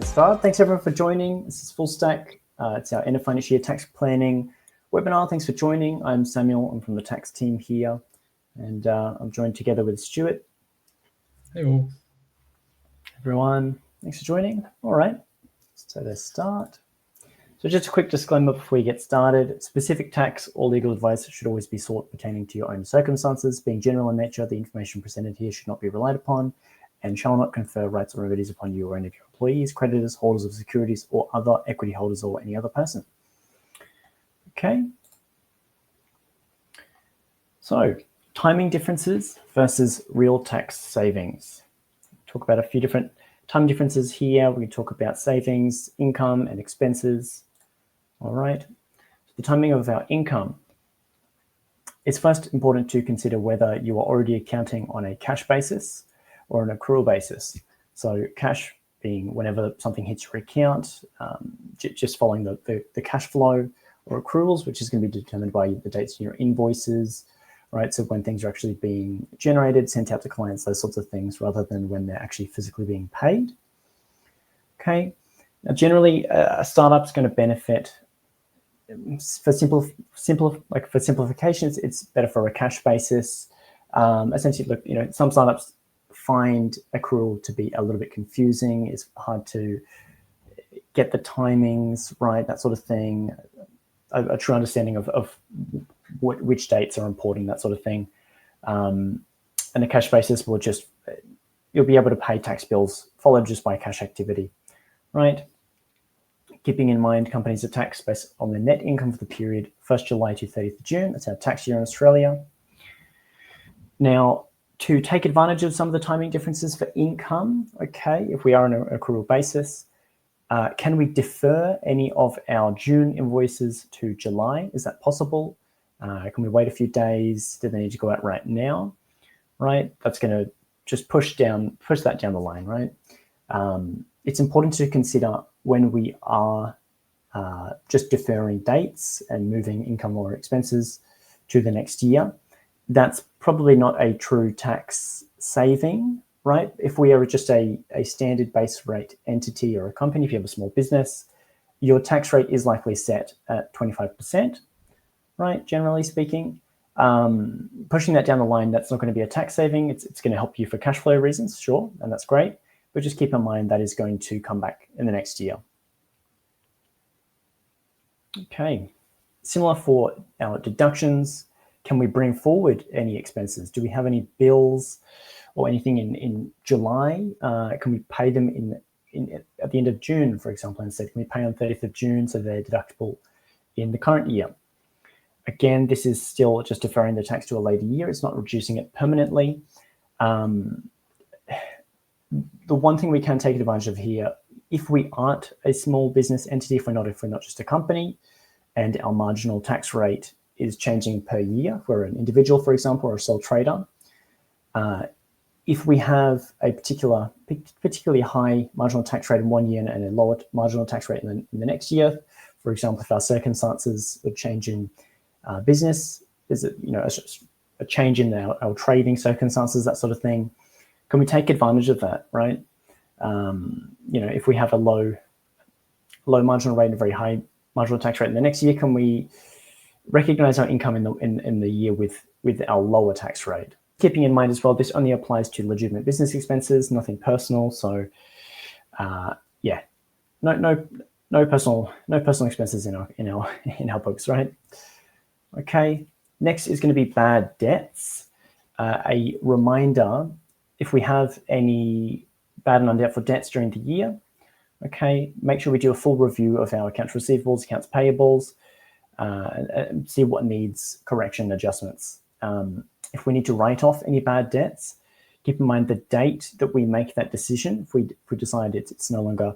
Good start. Thanks everyone for joining. This is Fullstack. It's our end of financial year tax planning webinar. Thanks for joining. I'm Samuel. I'm from the tax team here, and I'm joined together with Stuart. Hey all. Everyone, thanks for joining. All right, so let's start. So just a quick disclaimer before we get started. Specific tax or legal advice should always be sought pertaining to your own circumstances. Being general in nature, the information presented here should not be relied upon and shall not confer rights or remedies upon you or any of your employees, creditors, holders of securities, or other equity holders or any other person. Okay. So timing differences versus real tax savings. Talk about a few different time differences here. We can talk about savings, income, and expenses. All right. So the timing of our income. It's first important to consider whether you are already accounting on a cash basis or an accrual basis. So cash being whenever something hits your account, just following the cash flow, or accruals, which is going to be determined by the dates in your invoices, right? So when things are actually being generated, sent out to clients, those sorts of things, rather than when they're actually physically being paid. Okay. Now, generally, a startup's going to benefit for simplification. It's better for a cash basis. Essentially, look, some startups find accrual to be a little bit confusing. It's hard to get the timings right, that sort of thing. A true understanding of which dates are important, that sort of thing. And a cash basis will you'll be able to pay tax bills followed just by cash activity, right? Keeping in mind companies are taxed based on their net income for the period 1st July to 30th of June. That's our tax year in Australia. Now, to take advantage of some of the timing differences for income, okay, if we are on an accrual basis, can we defer any of our June invoices to July? Is that possible? Can we wait a few days? Do they need to go out right now? Right, that's going to just push that down the line, right? It's important to consider when we are just deferring dates and moving income or expenses to the next year. That's probably not a true tax saving, right? If we are just a standard base rate entity or a company, if you have a small business, your tax rate is likely set at 25%, right? Generally speaking, pushing that down the line, that's not going to be a tax saving. It's going to help you for cash flow reasons, sure, and that's great. But just keep in mind that is going to come back in the next year. Okay, similar for our deductions. Can we bring forward any expenses? Do we have any bills or anything in July? Can we pay them at the end of June, for example, instead? Can we pay on 30th of June so they're deductible in the current year? Again, this is still just deferring the tax to a later year. It's not reducing it permanently. The one thing we can take advantage of here, if we aren't a small business entity, if we're not just a company, and our marginal tax rate is changing per year, if we're an individual, for example, or a sole trader, if we have a particularly high marginal tax rate in one year and a lower marginal tax rate in the next year, for example, if our circumstances would change in business, is it a change in our trading circumstances, that sort of thing, can we take advantage of that, right? If we have a low marginal rate and a very high marginal tax rate in the next year, can we recognize our income in the year with our lower tax rate? Keeping in mind as well, this only applies to legitimate business expenses, nothing personal. So, yeah, no personal expenses in our books, right? Okay. Next is going to be bad debts. A reminder: if we have any bad and undoubtful debts during the year, okay, make sure we do a full review of our accounts receivables, accounts payables. And see what needs correction adjustments. If we need to write off any bad debts, keep in mind the date that we make that decision. If we decide it's no longer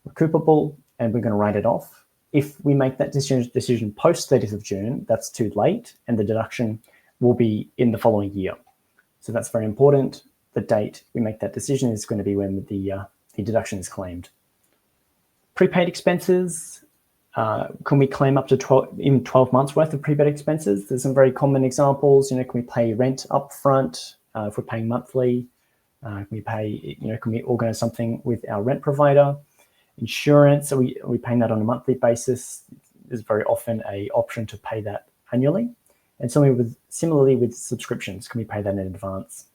recoupable and we're going to write it off, if we make that decision post 30th of June, that's too late, and the deduction will be in the following year. So that's very important. The date we make that decision is going to be when the deduction is claimed. Prepaid expenses. Can we claim up to 12 months worth of prepaid expenses? There's some very common examples. Can we pay rent up front if we're paying monthly? Can we organize something with our rent provider? Insurance, so we're paying that on a monthly basis. There's very often an option to pay that annually. And similarly with subscriptions, can we pay that in advance?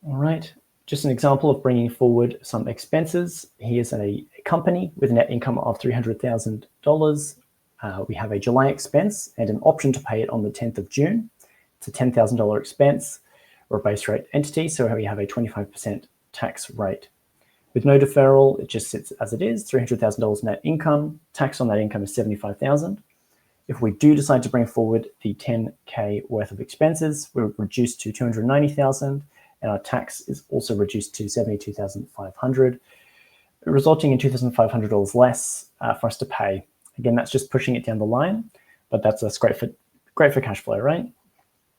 All right, just an example of bringing forward some expenses. Here's a company with a net income of $300,000. We have a July expense and an option to pay it on the 10th of June. It's a $10,000 expense or a base rate entity, so we have a 25% tax rate. With no deferral, it just sits as it is, $300,000 net income. Tax on that income is $75,000. If we do decide to bring forward the 10K worth of expenses, we're reduced to $290,000, and our tax is also reduced to $72,500, resulting in $2,500 less for us to pay. Again, that's just pushing it down the line, but that's great for cash flow, right?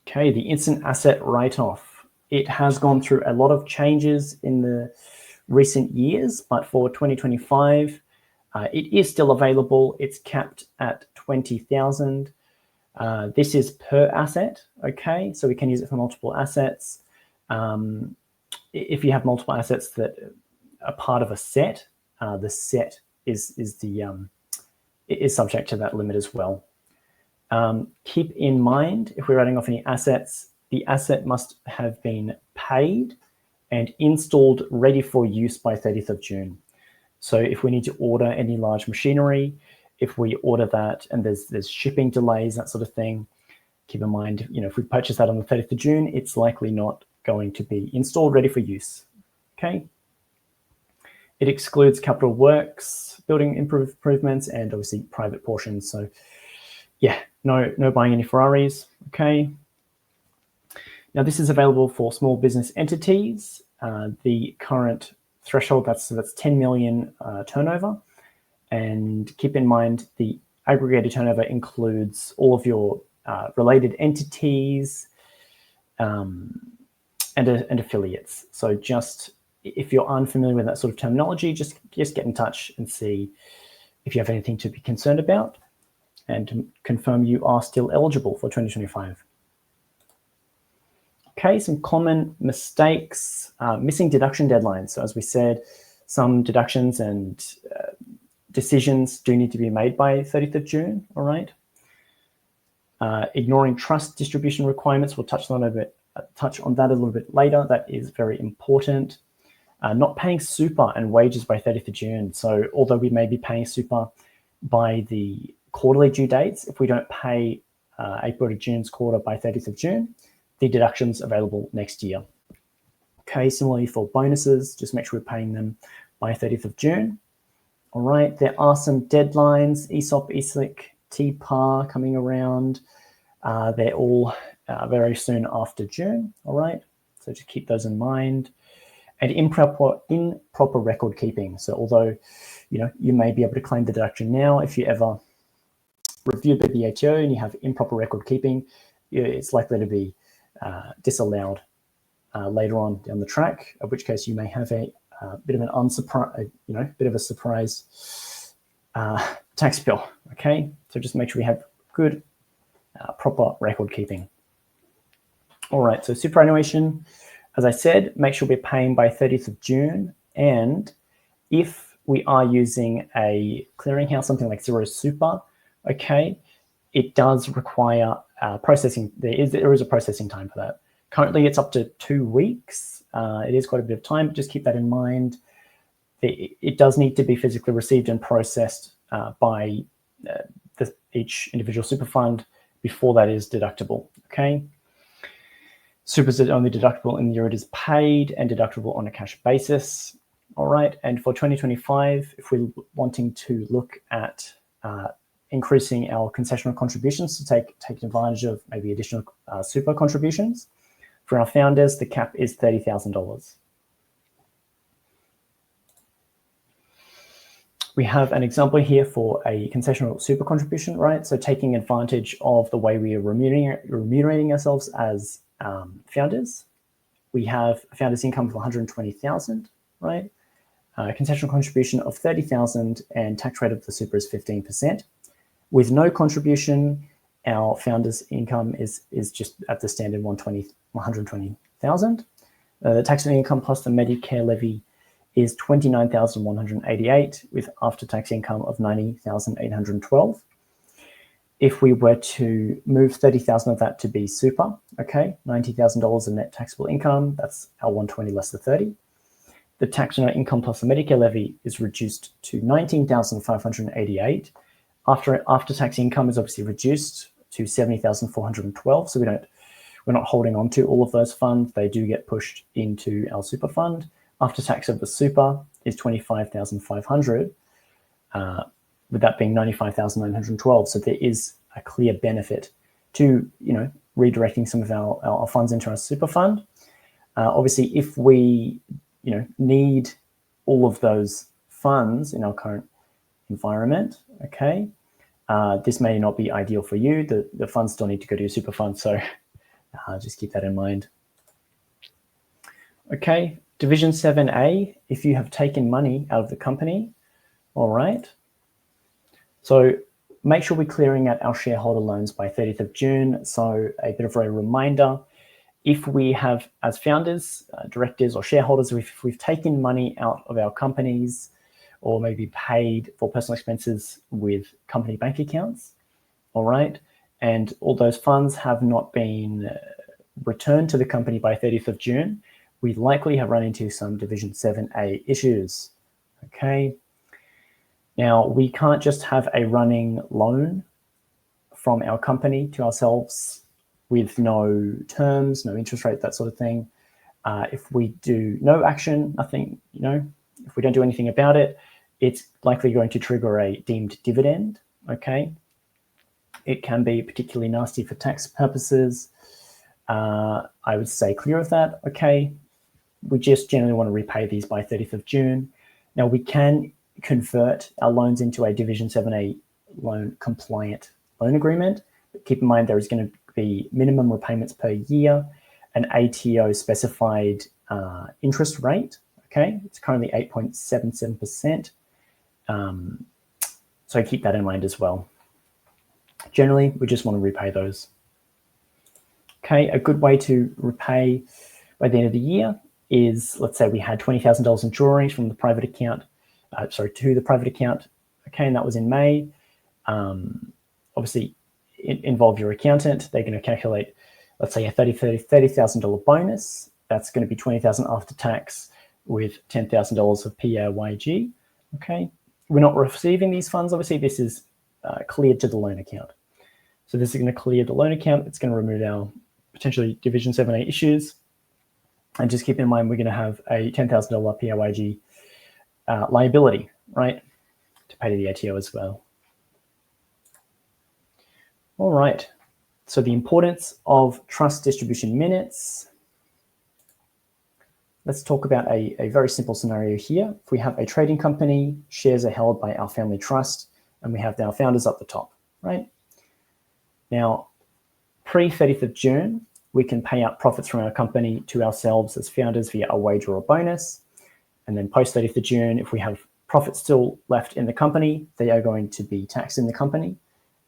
Okay, the instant asset write-off. It has gone through a lot of changes in the recent years, but for 2025, it is still available. It's capped at 20,000. This is per asset, okay? So we can use it for multiple assets. If you have multiple assets that are part of a set, the set is subject to that limit as well. Keep in mind, if we're writing off any assets, the asset must have been paid and installed ready for use by 30th of June. So if we need to order any large machinery, if we order that and there's shipping delays, that sort of thing, keep in mind, if we purchase that on the 30th of June, it's likely not going to be installed ready for use, okay? It excludes capital works, building improvements, and obviously private portions. So yeah, no buying any Ferraris, okay? Now this is available for small business entities. The current threshold, that's 10 million turnover. And keep in mind, the aggregated turnover includes all of your related entities and affiliates. So just if you're unfamiliar with that sort of terminology, just get in touch and see if you have anything to be concerned about and to confirm you are still eligible for 2025. Okay, some common mistakes, missing deduction deadlines. So as we said, some deductions and decisions do need to be made by 30th of June, all right? Ignoring trust distribution requirements, we'll touch on that a little bit later. That is very important. Not paying super and wages by 30th of June. So although we may be paying super by the quarterly due dates, if we don't pay April to June's quarter by 30th of June, the deductions available next year. Okay, similarly for bonuses, just make sure we're paying them by 30th of June. All right, there are some deadlines, ESOP, ESIC, TPAR coming around. They're all very soon after June, all right? So just keep those in mind. And improper record keeping. So although, you may be able to claim the deduction now, if you ever review the BATO and you have improper record keeping, it's likely to be disallowed later on down the track, in which case you may have a bit of a surprise tax bill, okay? So just make sure we have good, proper record keeping. All right, so superannuation, as I said, make sure we're paying by 30th of June. And if we are using a clearinghouse, something like Zero Super, okay, it does require processing. There is a processing time for that. Currently, it's up to 2 weeks. It is quite a bit of time. Just keep that in mind. It does need to be physically received and processed by each individual super fund before that is deductible, okay? Supers are only deductible in the year it is paid and deductible on a cash basis. All right, and for 2025, if we're wanting to look at increasing our concessional contributions to take advantage of maybe additional super contributions, for our founders, the cap is $30,000. We have an example here for a concessional super contribution, right? So taking advantage of the way we are remunerating ourselves as founders. We have a founder's income of 120,000, right? Concessional contribution of 30,000 and tax rate of the super is 15%. With no contribution, our founder's income is just at the standard 120,000. The taxable income plus the Medicare levy is 29,188 with after-tax income of 90,812. If we were to move 30,000 of that to be super, okay, $90,000 in net taxable income, that's our 120 less the 30. The tax on our income plus the Medicare levy is reduced to 19,588. After-tax income is obviously reduced to 70,412, so we're not holding on to all of those funds. They do get pushed into our super fund. After tax of the super is 25,500, with that being 95,912. So there is a clear benefit to redirecting some of our funds into our super fund. Obviously, if we need all of those funds in our current environment, okay, this may not be ideal for you. The funds still need to go to your super fund, so just keep that in mind. Okay, Division 7A, if you have taken money out of the company, all right. So make sure we're clearing out our shareholder loans by 30th of June. So a bit of a reminder, if we have, as founders, directors or shareholders, if we've taken money out of our companies or maybe paid for personal expenses with company bank accounts, all right, and all those funds have not been returned to the company by 30th of June, we likely have run into some Division 7A issues, okay? Now, we can't just have a running loan from our company to ourselves with no terms, no interest rate, that sort of thing. If we do no action, nothing, if we don't do anything about it, it's likely going to trigger a deemed dividend, okay? It can be particularly nasty for tax purposes. I would stay clear of that, okay? We just generally want to repay these by 30th of June. Now, we can convert our loans into a Division 7A loan compliant loan agreement, but keep in mind there is going to be minimum repayments per year, an ATO specified interest rate, okay? It's currently 8.77%. So keep that in mind as well. Generally, we just want to repay those. Okay, a good way to repay by the end of the year is, let's say we had $20,000 in drawings from the private account, to the private account, okay, and that was in May. Obviously, involve your accountant. They're going to calculate, let's say, a $30,000 bonus. That's going to be $20,000 after tax with $10,000 of PAYG, okay? We're not receiving these funds, obviously. This is cleared to the loan account. So this is going to clear the loan account. It's going to remove our potentially Division 7A issues. And just keep in mind, we're going to have a $10,000 PAYG liability, right, to pay to the ATO as well. All right, so the importance of trust distribution minutes. Let's talk about a very simple scenario here. If we have a trading company, shares are held by our family trust, and we have our founders up the top, right? Now, pre-30th of June, we can pay out profits from our company to ourselves as founders via a wage or a bonus. And then post-30th of June, if we have profits still left in the company, they are going to be taxed in the company.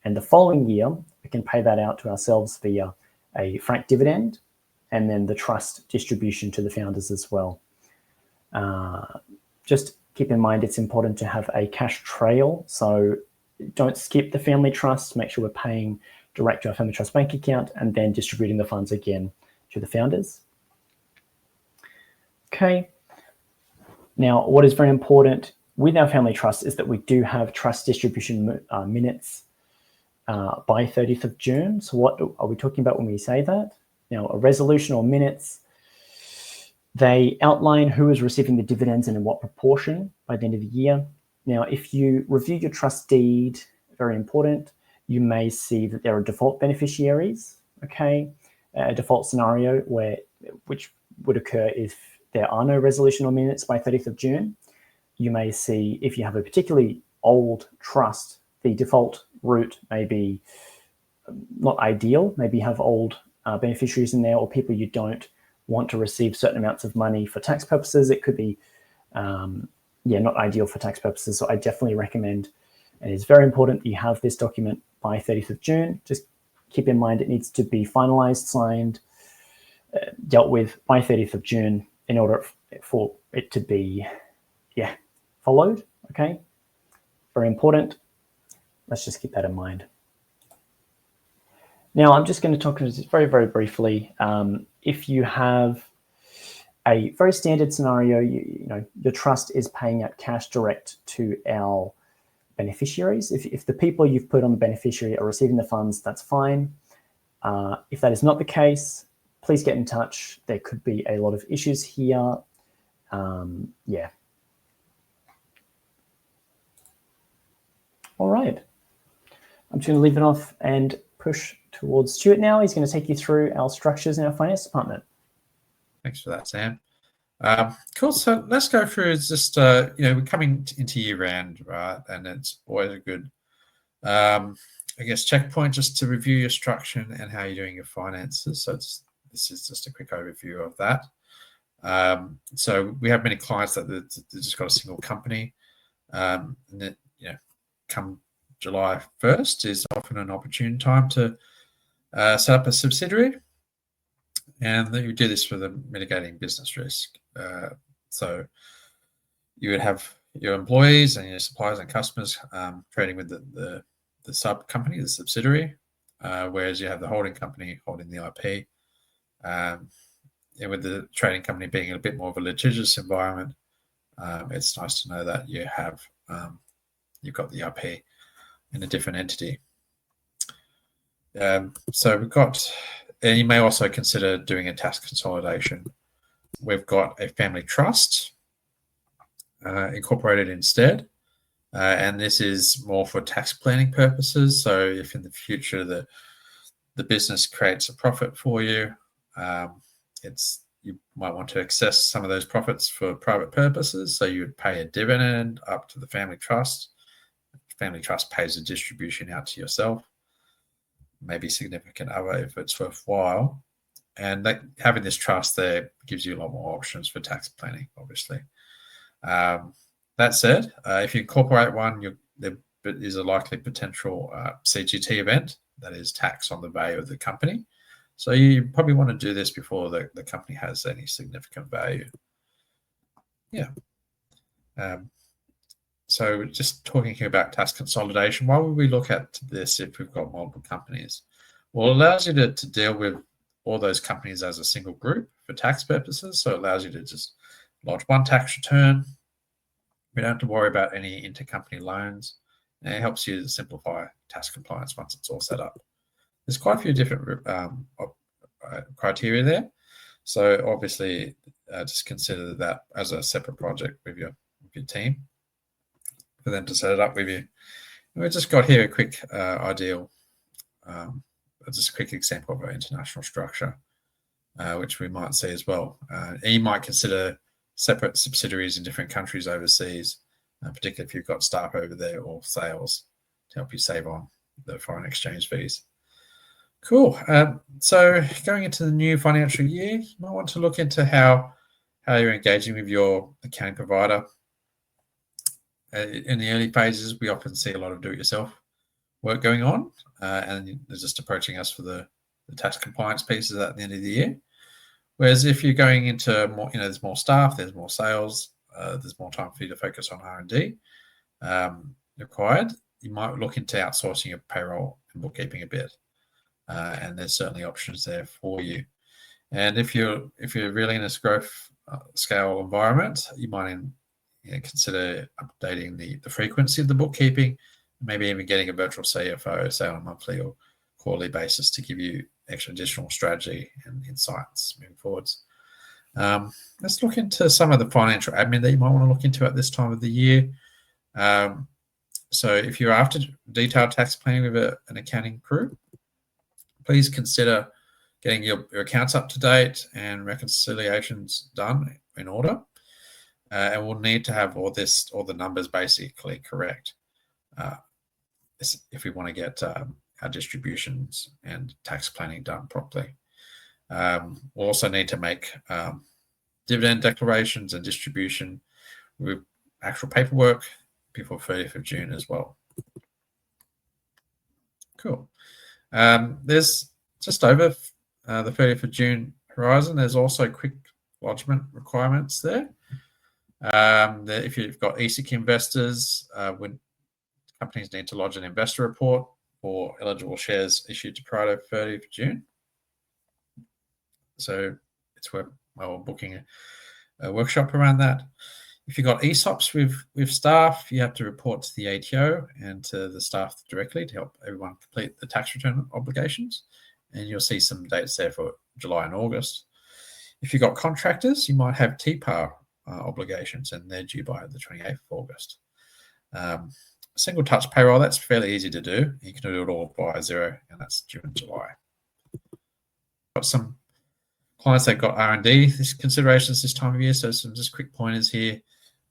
And the following year, we can pay that out to ourselves via a franked dividend and then the trust distribution to the founders as well. Just keep in mind, it's important to have a cash trail. So don't skip the family trust. Make sure we're paying direct to our family trust bank account and then distributing the funds again to the founders. Okay. Now, what is very important with our family trust is that we do have trust distribution minutes by 30th of June. So what are we talking about when we say that? Now, a resolution or minutes, they outline who is receiving the dividends and in what proportion by the end of the year. Now, if you review your trust deed, very important, you may see that there are default beneficiaries, okay? A default scenario which would occur if there are no resolution or minutes by 30th of June. You may see if you have a particularly old trust, the default route may be not ideal. Maybe you have old beneficiaries in there or people you don't want to receive certain amounts of money for tax purposes. It could be, not ideal for tax purposes. So I definitely recommend, and it's very important that you have this document by 30th of June. Just keep in mind it needs to be finalized, signed, dealt with by 30th of June in order for it to be followed. Okay, very important. Let's just keep that in mind. Now, I'm just going to talk very, very briefly. If you have a very standard scenario, you know, your trust is paying out cash direct to our beneficiaries. If the people you've put on the beneficiary are receiving the funds, that's fine. If that is not the case, please get in touch. There could be a lot of issues here. Yeah. All right. I'm just going to leave it off and push towards Stuart now. He's going to take you through our structures in our finance department. Thanks for that, Sam. Cool. So let's go through just, we're coming into year end, right? And it's always a good, I guess, checkpoint just to review your structure and how you're doing your finances. So this is just a quick overview of that. So we have many clients that they've just got a single company, and then, come July 1st is often an opportune time to set up a subsidiary, and you do this for the mitigating business risk. So you would have your employees and your suppliers and customers trading with the sub company, the subsidiary, whereas you have the holding company holding the IP. And with the trading company being a bit more of a litigious environment, it's nice to know that you have you've got the IP in a different entity. So we've got, and you may also consider doing a tax consolidation. We've got a family trust incorporated instead, and this is more for tax planning purposes. So if in the future the business creates a profit for you, you might want to access some of those profits for private purposes. So you would pay a dividend up to the family trust. Family trust pays a distribution out to yourself, maybe significant other if it's worthwhile. And having this trust there gives you a lot more options for tax planning, obviously. That said, if you incorporate one, there is a likely potential CGT event, that is tax on the value of the company. So you probably want to do this before the company has any significant value. Yeah. So just talking here about tax consolidation, why would we look at this if we've got multiple companies? Well, it allows you to deal with all those companies as a single group for tax purposes. So it allows you to just lodge one tax return. We don't have to worry about any intercompany loans. And it helps you to simplify tax compliance once it's all set up. There's quite a few different criteria there. So obviously, just consider that as a separate project with your team for them to set it up with you. And we've just got here a quick ideal, just a quick example of an international structure, which we might see as well. And you might consider separate subsidiaries in different countries overseas, particularly if you've got staff over there or sales to help you save on the foreign exchange fees. Cool. So going into the new financial year, you might want to look into how you're engaging with your accounting provider. In the early phases, we often see a lot of do-it-yourself work going on, and they're just approaching us for the tax compliance pieces at the end of the year. Whereas if you're going into more, there's more staff, there's more sales, there's more time for you to focus on R&D required, you might look into outsourcing your payroll and bookkeeping a bit. And there's certainly options there for you. And if you're really in this growth scale environment, you might consider updating the frequency of the bookkeeping, maybe even getting a virtual CFO, say on a monthly or quarterly basis, to give you extra additional strategy and insights moving forwards. Let's look into some of the financial admin that you might want to look into at this time of the year. So if you're after detailed tax planning with an accounting crew, please consider getting your accounts up to date and reconciliations done in order. And we'll need to have all the numbers basically correct if we want to get our distributions and tax planning done properly. We'll also need to make dividend declarations and distribution with actual paperwork before 30th of June as well. Cool. There's just over the 30th of June horizon. There's also quick lodgement requirements there. If you've got ESIC investors, when companies need to lodge an investor report for eligible shares issued to prior to 30th of June. So it's worth booking a workshop around that. If you've got ESOPs with staff, you have to report to the ATO and to the staff directly to help everyone complete the tax return obligations. And you'll see some dates there for July and August. If you've got contractors, you might have TPAR obligations, and they're due by the 28th of August. Single touch payroll, that's fairly easy to do. You can do it all by Xero, and that's due in July. Got some clients that got R&D considerations this time of year, so some just quick pointers here.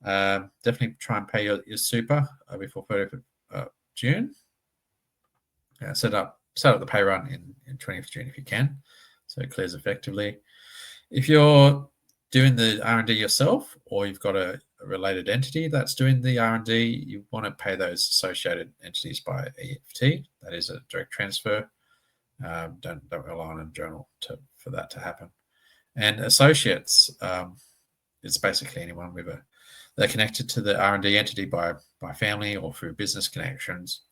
Definitely try and pay your super before 30th of June. Set up the pay run in 20th of June if you can, so it clears effectively. If you're doing the R&D yourself, or you've got a related entity that's doing the R&D, you want to pay those associated entities by EFT. That is a direct transfer. Don't rely on a journal for that to happen. And associates, it's basically anyone they're connected to the R&D entity by family or through business connections.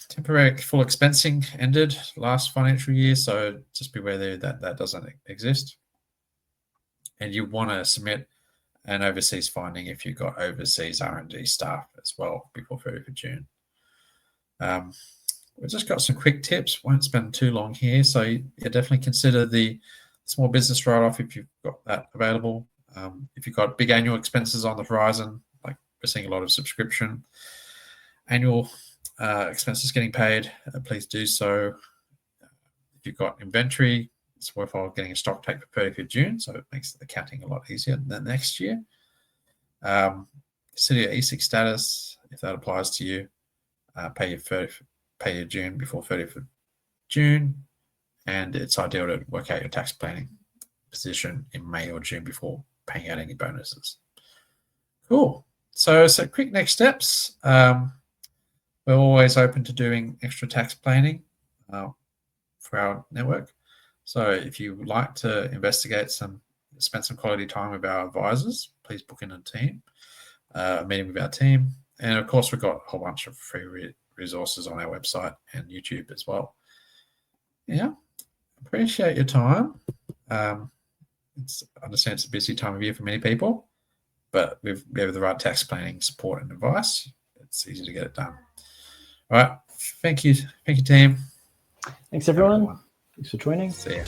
Temporary full expensing ended last financial year, so just be aware that doesn't exist. And you want to submit an overseas finding if you've got overseas R&D staff as well before 30th of June. We've just got some quick tips. Won't spend too long here. So you definitely consider the small business write-off if you've got that available. If you've got big annual expenses on the horizon, like we're seeing a lot of subscription, annual expenses getting paid, please do so. If you've got inventory, it's worthwhile getting a stock take for 30th of June, so it makes the accounting a lot easier than next year. Consider your ESIC status, if that applies to you. Pay your June before 30th of June, and it's ideal to work out your tax planning position in May or June before paying out any bonuses. Cool. So quick next steps. We're always open to doing extra tax planning for our network. So if you would like to spend some quality time with our advisors, please book in a meeting with our team. And of course, we've got a whole bunch of free resources on our website and YouTube as well. Yeah, appreciate your time. I understand it's a busy time of year for many people, but we have the right tax planning support and advice. It's easy to get it done. All right. Thank you, team. Thanks, everyone. Thanks for joining. See ya.